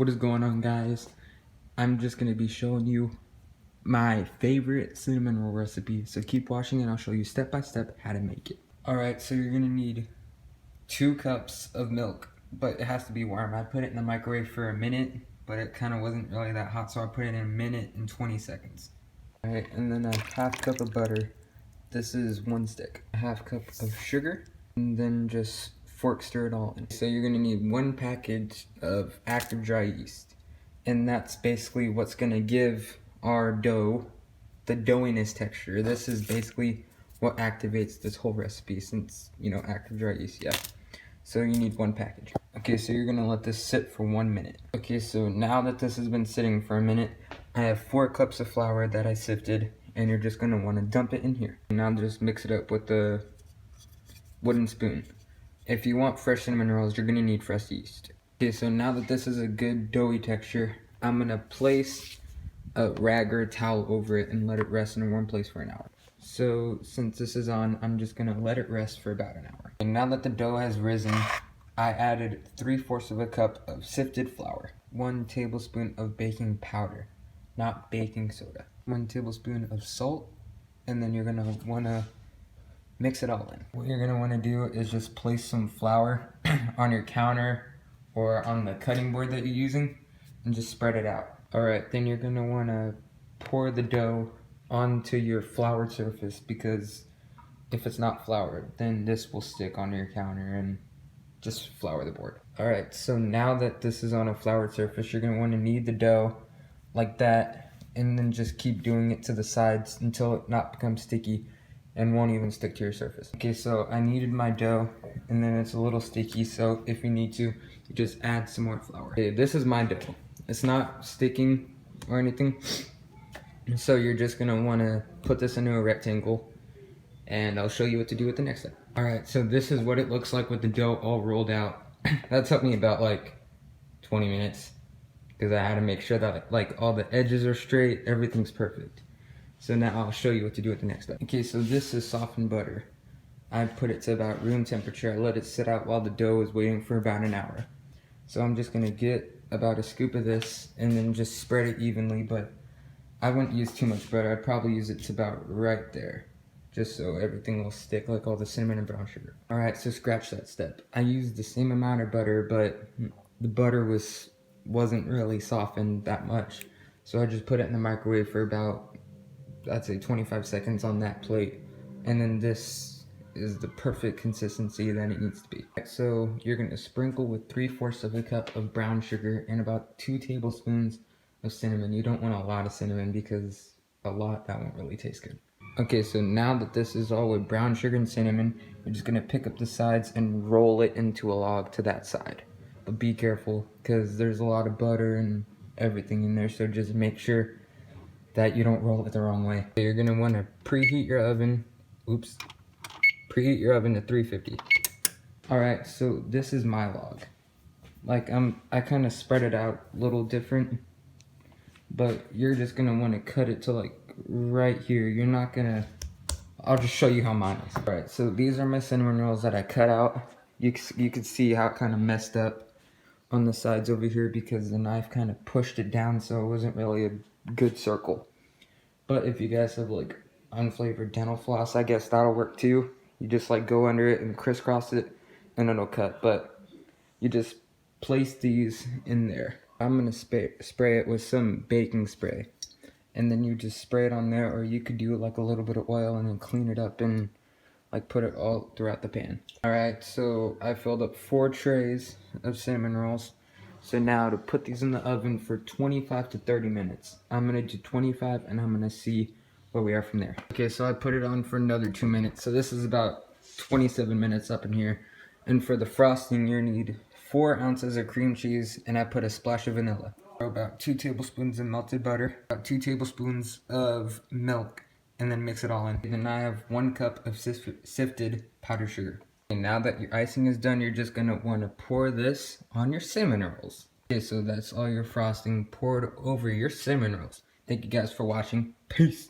What is going on, guys? I'm just gonna be showing you my favorite cinnamon roll recipe, so keep watching and I'll show you step by step how to make it. Alright, so you're gonna need 2 cups of milk, but it has to be warm. I put it in the microwave for a minute, but it kind of wasn't really that hot, so I put it in a minute and 20 seconds. Alright, and then a half cup of butter. This is 1 stick. A half cup of sugar, and then just fork stir it all in. So you're gonna need 1 package of active dry yeast, and that's basically what's gonna give our dough the doughiness texture. This is basically what activates this whole recipe, since, you know, active dry yeast, yeah. So you need 1 package. Okay, so you're gonna let this sit for 1 minute. Okay, so now that this has been sitting for a minute, I have 4 cups of flour that I sifted, and you're just gonna wanna dump it in here. Now just mix it up with the wooden spoon. If you want fresh cinnamon rolls, you're gonna need fresh yeast. Okay, so now that this is a good doughy texture, I'm gonna place a rag or a towel over it and let it rest in a warm place for an hour. So since this is on, I'm just gonna let it rest for about an hour. And now that the dough has risen, I added 3/4 of a cup of sifted flour, 1 tablespoon of baking powder, not baking soda, 1 tablespoon of salt, and then you're gonna wanna mix it all in. What you're gonna wanna do is just place some flour on your counter or on the cutting board that you're using and just spread it out. Alright, then you're gonna wanna pour the dough onto your floured surface, because if it's not floured, then this will stick on your counter and just flour the board. Alright, so now that this is on a floured surface, you're gonna wanna knead the dough like that, and then just keep doing it to the sides until it not becomes sticky and won't even stick to your surface. Okay, so I kneaded my dough, and then it's a little sticky, so if you need to, you just add some more flour. Okay, this is my dough. It's not sticking or anything, so you're just gonna wanna put this into a rectangle, and I'll show you what to do with the next step. Alright, so this is what it looks like with the dough all rolled out. That took me about like 20 minutes, because I had to make sure that like all the edges are straight, everything's perfect. So now I'll show you what to do with the next step. Okay, so this is softened butter. I put it to about room temperature. I let it sit out while the dough is waiting for about an hour. So I'm just gonna get about a scoop of this and then just spread it evenly, but I wouldn't use too much butter. I'd probably use it to about right there, just so everything will stick, like all the cinnamon and brown sugar. Alright, so scratch that step. I used the same amount of butter, but the butter wasn't really softened that much. So I just put it in the microwave for about, I'd say 25 seconds on that plate, and then this is the perfect consistency that it needs to be. So you're gonna sprinkle with 3/4 of a cup of brown sugar and about 2 tablespoons of cinnamon. You don't want a lot of cinnamon, because a lot, that won't really taste good. Okay, so now that this is all with brown sugar and cinnamon, you're just gonna pick up the sides and roll it into a log to that side. But be careful, because there's a lot of butter and everything in there, so just make sure that you don't roll it the wrong way. You're gonna wanna preheat your oven. Preheat your oven to 350. Alright, so this is my log. Like, I kind of spread it out a little different, but you're just gonna wanna cut it to like right here. You're not gonna, I'll just show you how mine is. Alright, so these are my cinnamon rolls that I cut out. You can see how it kind of messed up on the sides over here, because the knife kind of pushed it down, so it wasn't really a good circle. But if you guys have like unflavored dental floss, I guess that'll work too. You just like go under it and crisscross it, and it'll cut. But you just place these in there. I'm gonna spray it with some baking spray, and then you just spray it on there, or you could do like a little bit of oil and then clean it up and like put it all throughout the pan. Alright, so I filled up 4 trays of cinnamon rolls. So now to put these in the oven for 25 to 30 minutes. I'm gonna do 25, and I'm gonna see where we are from there. Okay, so I put it on for another 2 minutes. So this is about 27 minutes up in here. And for the frosting, you need 4 ounces of cream cheese, and I put a splash of vanilla. About 2 tablespoons of melted butter, about 2 tablespoons of milk, and then mix it all in. And then I have 1 cup of sifted powdered sugar. And now that your icing is done, you're just gonna wanna pour this on your cinnamon rolls. Okay, so that's all your frosting poured over your cinnamon rolls. Thank you guys for watching. Peace.